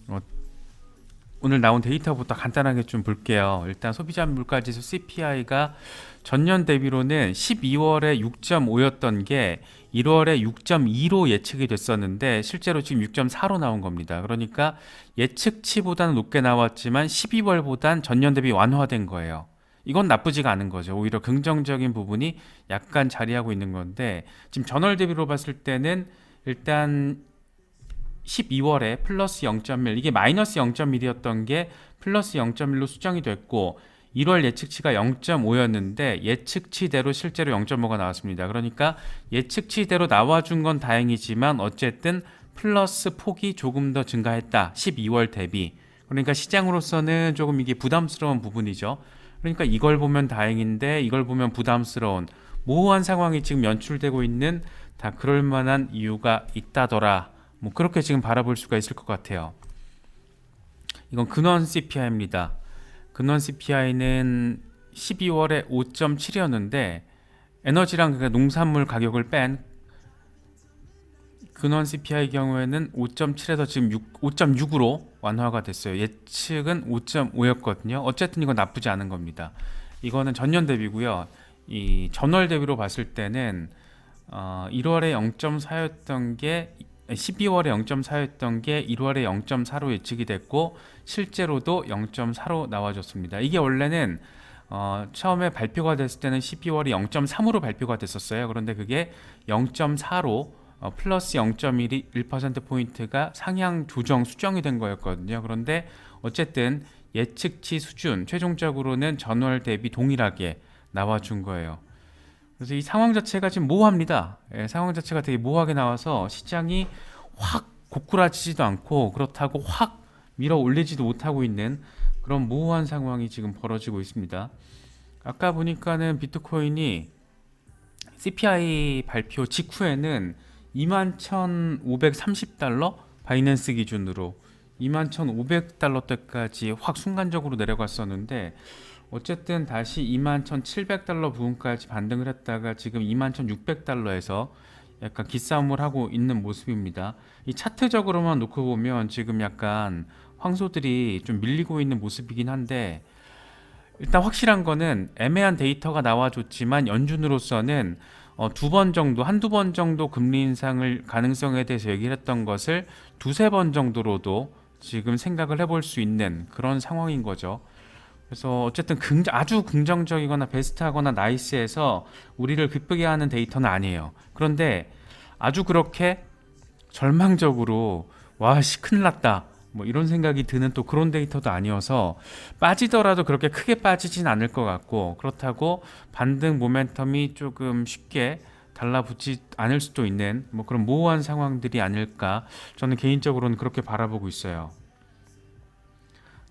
어, 오늘 나온 데이터부터 간단하게 좀 볼게요. 일단 소비자 물가지수 CPI가 전년 대비로는 12월에 6.5였던 게 1월에 6.2로 예측이 됐었는데 실제로 지금 6.4로 나온 겁니다. 그러니까 예측치보다는 높게 나왔지만 12월보단 전년 대비 완화된 거예요. 이건 나쁘지가 않은 거죠. 오히려 긍정적인 부분이 약간 자리하고 있는 건데 지금 전월 대비로 봤을 때는 일단 12월에 플러스 0.1, 이게 마이너스 0.1이었던 게 플러스 0.1로 수정이 됐고 1월 예측치가 0.5였는데 예측치대로 실제로 0.5가 나왔습니다. 그러니까 예측치대로 나와준 건 다행이지만 어쨌든 플러스 폭이 조금 더 증가했다. 12월 대비. 그러니까 시장으로서는 조금 이게 부담스러운 부분이죠. 그러니까 이걸 보면 다행인데 이걸 보면 부담스러운 모호한 상황이 지금 연출되고 있는, 다 그럴 만한 이유가 있다더라. 뭐 그렇게 지금 바라볼 수가 있을 것 같아요. 이건 근원 CPI입니다. 근원 CPI는 12월에 5.7이었는데 에너지랑 그러니까 농산물 가격을 뺀 근원 CPI 경우에는 5.7에서 지금 5.6으로 완화가 됐어요. 예측은 5.5였거든요. 어쨌든 이건 나쁘지 않은 겁니다. 이거는 전년 대비고요. 이 전월 대비로 봤을 때는 1월에 0.4였던 게 12월에 0.4였던 게 1월에 0.4로 예측이 됐고 실제로도 0.4로 나와줬습니다. 이게 원래는 처음에 발표가 됐을 때는 12월이 0.3으로 발표가 됐었어요. 그런데 그게 0.4로 플러스 0.1%포인트가 상향 조정 수정이 된 거였거든요. 그런데 어쨌든 예측치 수준 최종적으로는 전월 대비 동일하게 나와준 거예요. 그래서 이 상황 자체가 지금 모호합니다. 상황 자체가 되게 모호하게 나와서 시장이 확 고꾸라지지도 않고 그렇다고 확 밀어 올리지도 못하고 있는 그런 모호한 상황이 지금 벌어지고 있습니다. 아까 보니까는 비트코인이 CPI 발표 직후에는 21,530달러 바이낸스 기준으로 21,500달러대까지 확 순간적으로 내려갔었는데 어쨌든 다시 21,700달러 부근까지 반등을 했다가 지금 21,600달러에서 약간 기싸움을 하고 있는 모습입니다. 이 차트적으로만 놓고 보면 지금 약간 황소들이 좀 밀리고 있는 모습이긴 한데 일단 확실한 거는 애매한 데이터가 나와줬지만 연준으로서는 두 번 정도, 한두 번 정도 금리 인상을 가능성에 대해서 얘기를 했던 것을 두세 번 정도로도 지금 생각을 해볼 수 있는 그런 상황인 거죠. 그래서 어쨌든 아주 긍정적이거나 베스트하거나 나이스해서 우리를 기쁘게 하는 데이터는 아니에요. 그런데 아주 그렇게 절망적으로 와씨 큰일 났다 뭐 이런 생각이 드는 또 그런 데이터도 아니어서 빠지더라도 그렇게 크게 빠지진 않을 것 같고 그렇다고 반등 모멘텀이 조금 쉽게 달라붙지 않을 수도 있는 뭐 그런 모호한 상황들이 아닐까, 저는 개인적으로는 그렇게 바라보고 있어요.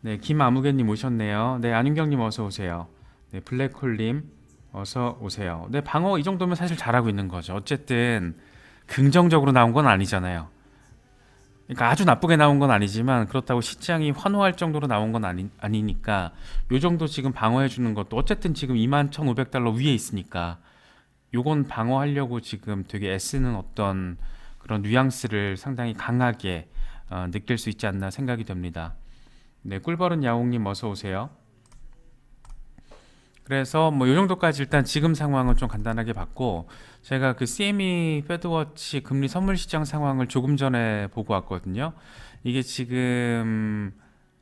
네, 김아무개님 오셨네요. 네, 안윤경님 어서 오세요. 네, 블랙홀님 어서 오세요. 네, 방어 이 정도면 사실 잘하고 있는 거죠. 어쨌든 긍정적으로 나온 건 아니잖아요. 그러니까 아주 나쁘게 나온 건 아니지만 그렇다고 시장이 환호할 정도로 나온 건 아니니까 요 정도 지금 방어해 주는 것도 어쨌든 지금 21,500달러 위에 있으니까 요건 방어하려고 지금 되게 애쓰는 어떤 그런 뉘앙스를 상당히 강하게 느낄 수 있지 않나 생각이 됩니다. 네, 꿀벌은 야옹님 어서 오세요. 그래서 뭐 요 정도까지 일단 지금 상황은 좀 간단하게 봤고 제가 그 CME 페드워치 금리 선물 시장 상황을 조금 전에 보고 왔거든요. 이게 지금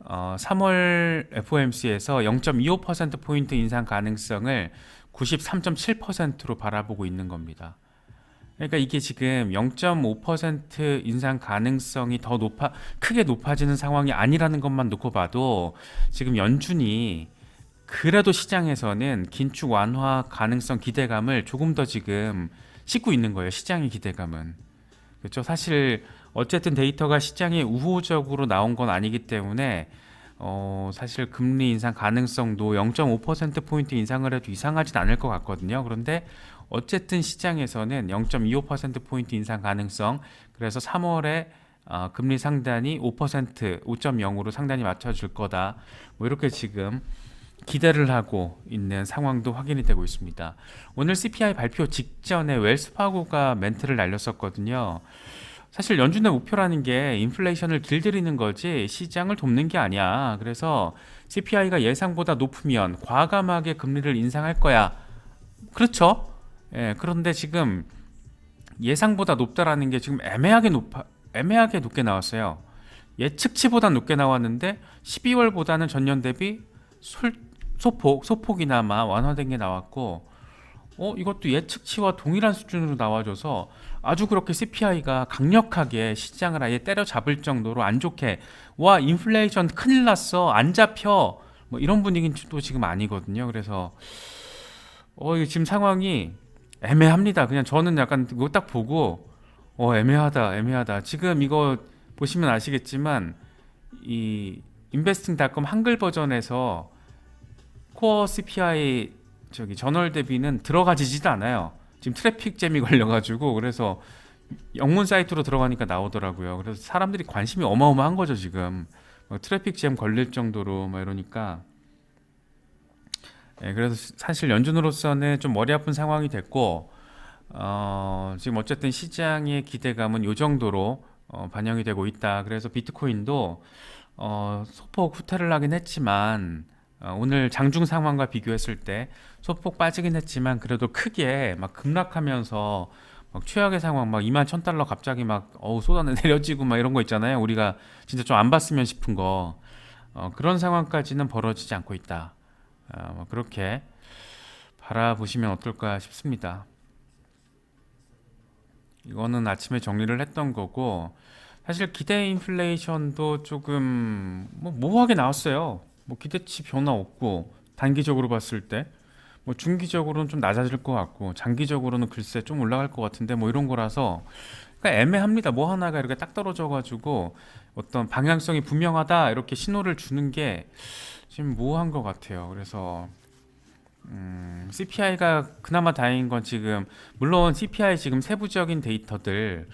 3월 FOMC에서 0.25% 포인트 인상 가능성을 93.7%로 바라보고 있는 겁니다. 그러니까 이게 지금 0.5% 인상 가능성이 더 크게 높아지는 상황이 아니라는 것만 놓고 봐도 지금 연준이 그래도 시장에서는 긴축 완화 가능성 기대감을 조금 더 지금 싣고 있는 거예요. 시장의 기대감은. 그렇죠. 사실 어쨌든 데이터가 시장에 우호적으로 나온 건 아니기 때문에 사실 금리 인상 가능성도 0.5%포인트 인상을 해도 이상하진 않을 것 같거든요. 그런데 어쨌든 시장에서는 0.25%포인트 인상 가능성, 그래서 3월에 금리 상단이 5%, 5.0으로 상단이 맞춰줄 거다. 뭐 이렇게 지금 기대를 하고 있는 상황도 확인이 되고 있습니다. 오늘 CPI 발표 직전에 웰스파고가 멘트를 날렸었거든요. 사실 연준의 목표라는 게 인플레이션을 길들이는 거지 시장을 돕는 게 아니야. 그래서 CPI가 예상보다 높으면 과감하게 금리를 인상할 거야. 그렇죠? 예, 그런데 지금 예상보다 높다라는 게 지금 애매하게 높게 나왔어요. 예측치보다 높게 나왔는데 12월보다는 전년 대비 소폭이나마 완화된 게 나왔고, 이것도 예측치와 동일한 수준으로 나와줘서 아주 그렇게 CPI가 강력하게 시장을 아예 때려잡을 정도로 안 좋게, 와 인플레이션 큰일 났어 안 잡혀, 뭐 이런 분위기는 또 지금 아니거든요. 그래서 이게 지금 상황이 애매합니다. 그냥 저는 약간 그거 딱 보고 애매하다. 지금 이거 보시면 아시겠지만 이 인베스팅닷컴 한글 버전에서 코어 CPI 저기 전월 대비는 들어가지지도 않아요. 지금 트래픽 잼이 걸려가지고, 그래서 영문 사이트로 들어가니까 나오더라고요. 그래서 사람들이 관심이 어마어마한 거죠 지금. 막 트래픽 잼 걸릴 정도로 막 이러니까. 그래서 사실 연준으로서는 좀 머리 아픈 상황이 됐고, 지금 어쨌든 시장의 기대감은 요 정도로 반영이 되고 있다. 그래서 비트코인도 소폭 후퇴를 하긴 했지만, 오늘 장중 상황과 비교했을 때 소폭 빠지긴 했지만 그래도 크게 막 급락하면서 막 최악의 상황, 막 2만 1,000달러 갑자기 막 쏟아내 내려지고 막 이런 거 있잖아요. 우리가 진짜 좀 안 봤으면 싶은 거, 그런 상황까지는 벌어지지 않고 있다. 뭐 그렇게 바라보시면 어떨까 싶습니다. 이거는 아침에 정리를 했던 거고, 사실 기대 인플레이션도 조금 뭐 모호하게 나왔어요. 뭐 기대치 변화 없고, 단기적으로 봤을 때 뭐 중기적으로는 좀 낮아질 것 같고, 장기적으로는 글쎄 좀 올라갈 것 같은데 뭐 이런 거라서 그러니까 애매합니다. 뭐 하나가 이렇게 딱 떨어져 가지고 어떤 방향성이 분명하다 이렇게 신호를 주는 게 지금 모호한 것 같아요. 그래서 CPI가 그나마 다행인 건, 지금 물론 CPI 지금 세부적인 데이터들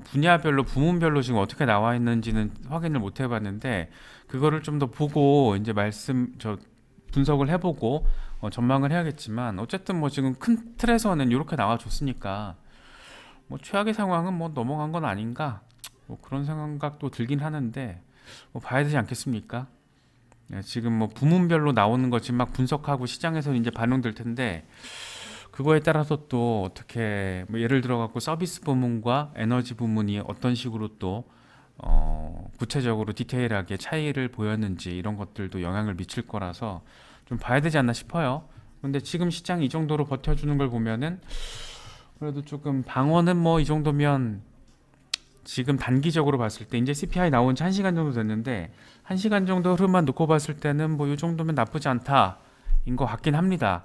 분야별로 부문별로 지금 어떻게 나와 있는지는 확인을 못 해봤는데, 그거를 좀 더 보고 이제 분석을 해보고 전망을 해야겠지만, 어쨌든 뭐 지금 큰 틀에서는 이렇게 나와줬으니까 뭐 최악의 상황은 뭐 넘어간 건 아닌가, 뭐 그런 생각도 들긴 하는데 뭐 봐야 되지 않겠습니까? 지금 뭐 부문별로 나오는 거 지금 막 분석하고 시장에서 이제 반영될 텐데, 그거에 따라서 또 어떻게 뭐 예를 들어 갖고 서비스 부문과 에너지 부문이 어떤 식으로 또 구체적으로 디테일하게 차이를 보였는지 이런 것들도 영향을 미칠 거라서 좀 봐야 되지 않나 싶어요. 근데 지금 시장이 이 정도로 버텨주는 걸 보면은 그래도 조금 방어는 뭐 이 정도면, 지금 단기적으로 봤을 때 이제 CPI 나온 지 1시간 정도 됐는데 1시간 정도 흐름만 놓고 봤을 때는 뭐 이 정도면 나쁘지 않다인 것 같긴 합니다.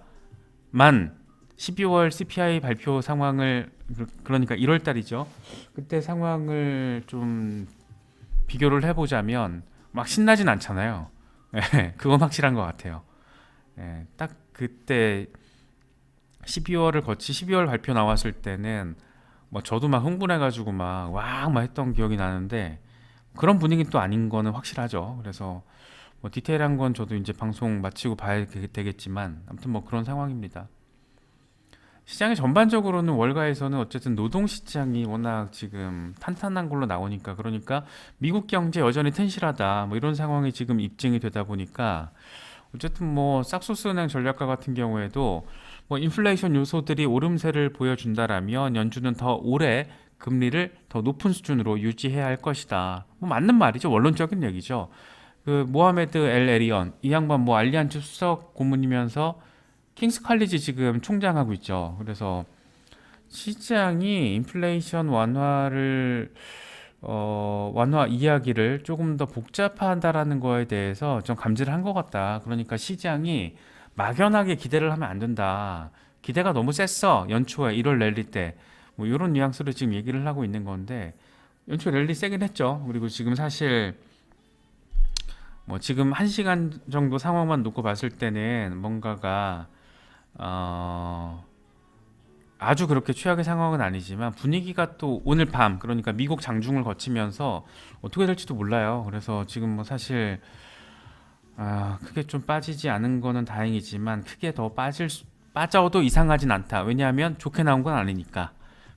만 12월 CPI 발표 상황을, 그러니까 1월 달이죠. 그때 상황을 좀 비교를 해보자면 막 신나진 않잖아요. 그건 확실한 것 같아요. 딱 그때 12월을 거치 12월 발표 나왔을 때는 뭐 저도 막 흥분해가지고 막 했던 기억이 나는데, 그런 분위기는 또 아닌 거는 확실하죠. 그래서 뭐 디테일한 건 저도 이제 방송 마치고 봐야 되겠지만, 아무튼 뭐 그런 상황입니다. 시장의 전반적으로는 월가에서는 어쨌든 노동 시장이 워낙 지금 탄탄한 걸로 나오니까, 그러니까 미국 경제 여전히 튼실하다 뭐 이런 상황이 지금 입증이 되다 보니까, 어쨌든 뭐 싹소스은행 전략가 같은 경우에도 뭐 인플레이션 요소들이 오름세를 보여준다라면 연준은 더 오래 금리를 더 높은 수준으로 유지해야 할 것이다. 뭐 맞는 말이죠. 원론적인 얘기죠. 그 모하메드 엘 에리언 이 양반 뭐 알리안츠 수석 고문이면서 킹스 칼리지 지금 총장하고 있죠. 그래서 시장이 인플레이션 완화 이야기를 조금 더 복잡하다라는 거에 대해서 좀 감지를 한 것 같다. 그러니까 시장이 막연하게 기대를 하면 안 된다. 기대가 너무 셌어. 연초에 1월 랠리 때. 뭐 이런 뉘앙스로 지금 얘기를 하고 있는 건데, 연초 랠리 세긴 했죠. 그리고 지금 사실 뭐 지금 1시간 정도 상황만 놓고 봤을 때는 뭔가가 아주 그렇게 최악의 상황은 아니지만, 분위기가 또 오늘 밤, 그러니까 미국 장중을 거치면서 어떻게 될지도 몰라요. 그래서 지금 뭐 사실 크게 좀 빠지지 않은 거는 다행이지만, 크게 더 빠져도 이상하진 않다. 왜냐하면 좋게 나온 건 아니니까.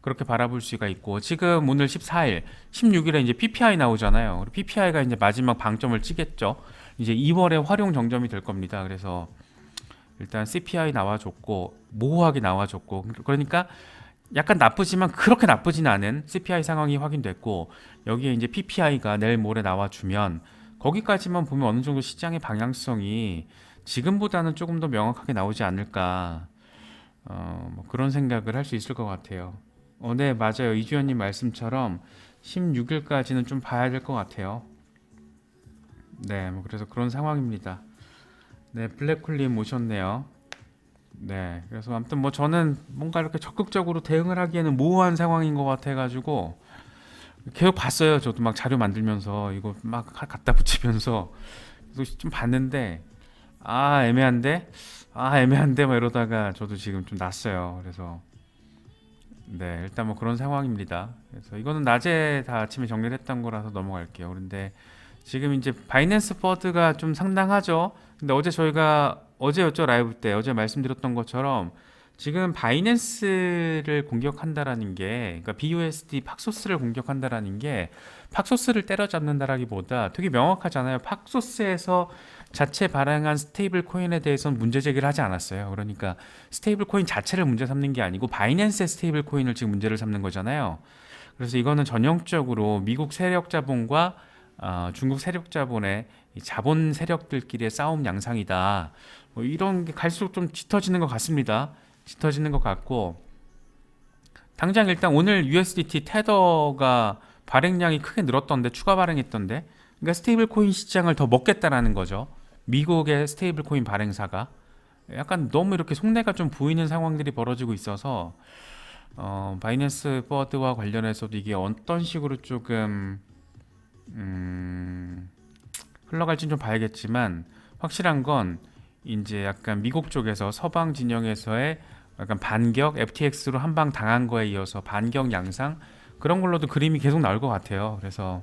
그렇게 바라볼 수가 있고 지금 오늘 14일, 16일에 이제 PPI 나오잖아요. PPI가 이제 마지막 방점을 찍겠죠. 이제 2월에 활용 정점이 될 겁니다. 그래서 일단 CPI 나와줬고 모호하게 나와줬고 그러니까 약간 나쁘지만 그렇게 나쁘진 않은 CPI 상황이 확인됐고 여기에 이제 PPI가 내일 모레 나와주면 거기까지만 보면 어느 정도 시장의 방향성이 지금보다는 조금 더 명확하게 나오지 않을까 뭐 그런 생각을 할 수 있을 것 같아요. 네, 맞아요. 이주연님 말씀처럼 16일까지는 좀 봐야 될 것 같아요. 네, 뭐 그래서 그런 상황입니다. 네, 블랙홀님 오셨네요. 네, 그래서 아무튼 뭐 저는 뭔가 이렇게 적극적으로 대응을 하기에는 모호한 상황인 것 같아가지고 계속 봤어요. 저도 막 자료 만들면서 이거 막 갖다 붙이면서 좀 봤는데 애매한데 애매한데 막 이러다가 저도 지금 좀 났어요. 그래서 네, 일단 뭐 그런 상황입니다. 그래서 이거는 낮에 다 아침에 정리를 했던 거라서 넘어갈게요. 그런데 지금 이제 바이낸스 버드가 좀 상당하죠. 근데 어제 저희가 어제였죠, 라이브 때 어제 말씀드렸던 것처럼 지금 바이낸스를 공격한다라는 게 그러니까 BUSD 팍소스를 공격한다라는 게 팍소스를 때려잡는다라기보다 되게 명확하잖아요. 팍소스에서 자체 발행한 스테이블 코인에 대해서는 문제 제기를 하지 않았어요. 그러니까 스테이블 코인 자체를 문제 삼는 게 아니고 바이낸스의 스테이블 코인을 지금 문제를 삼는 거잖아요. 그래서 이거는 전형적으로 미국 세력 자본과 중국 세력 자본의 이 자본 세력들끼리의 싸움 양상이다. 뭐 이런 게 갈수록 좀 짙어지는 것 같습니다. 짙어지는 것 같고 당장 일단 오늘 USDT 테더가 발행량이 크게 늘었던데 추가 발행했던데 그러니까 스테이블 코인 시장을 더 먹겠다라는 거죠. 미국의 스테이블 코인 발행사가 약간 너무 이렇게 속내가 좀 보이는 상황들이 벌어지고 있어서 바이낸스 버드와 관련해서도 이게 어떤 식으로 조금 흘러갈지는 좀 봐야겠지만 확실한 건 이제 약간 미국 쪽에서 서방 진영에서의 약간 반격 FTX로 한 방 당한 거에 이어서 반격 양상 그런 걸로도 그림이 계속 나올 것 같아요. 그래서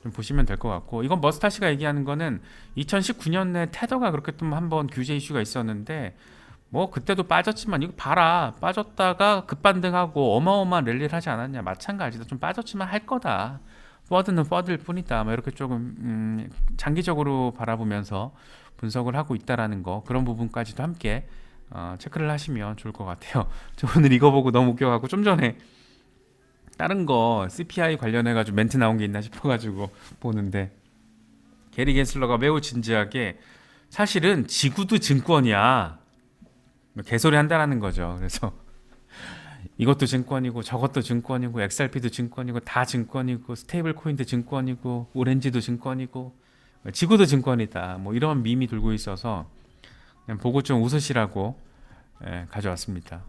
좀 보시면 될 것 같고 이건 머스타시가 얘기하는 거는 2019년에 테더가 그렇게 좀 한번 규제 이슈가 있었는데 뭐 그때도 빠졌지만 이거 봐라 빠졌다가 급반등하고 어마어마한 랠리를 하지 않았냐 마찬가지다 좀 빠졌지만 할 거다 버드는 버드일 뿐이다 뭐 이렇게 조금 장기적으로 바라보면서 분석을 하고 있다라는 거 그런 부분까지도 함께 체크를 하시면 좋을 것 같아요. 저 오늘 이거 보고 너무 웃겨가지고 좀 전에 다른 거 CPI 관련해가지고 멘트 나온 게 있나 싶어가지고 보는데 게리 겐슬러가 매우 진지하게 사실은 지구도 증권이야 개소리 한다라는 거죠. 그래서 이것도 증권이고 저것도 증권이고 XRP도 증권이고 다 증권이고 스테이블 코인도 증권이고 오렌지도 증권이고 지구도 증권이다 뭐 이런 밈이 돌고 있어서 그냥 보고 좀 웃으시라고 가져왔습니다.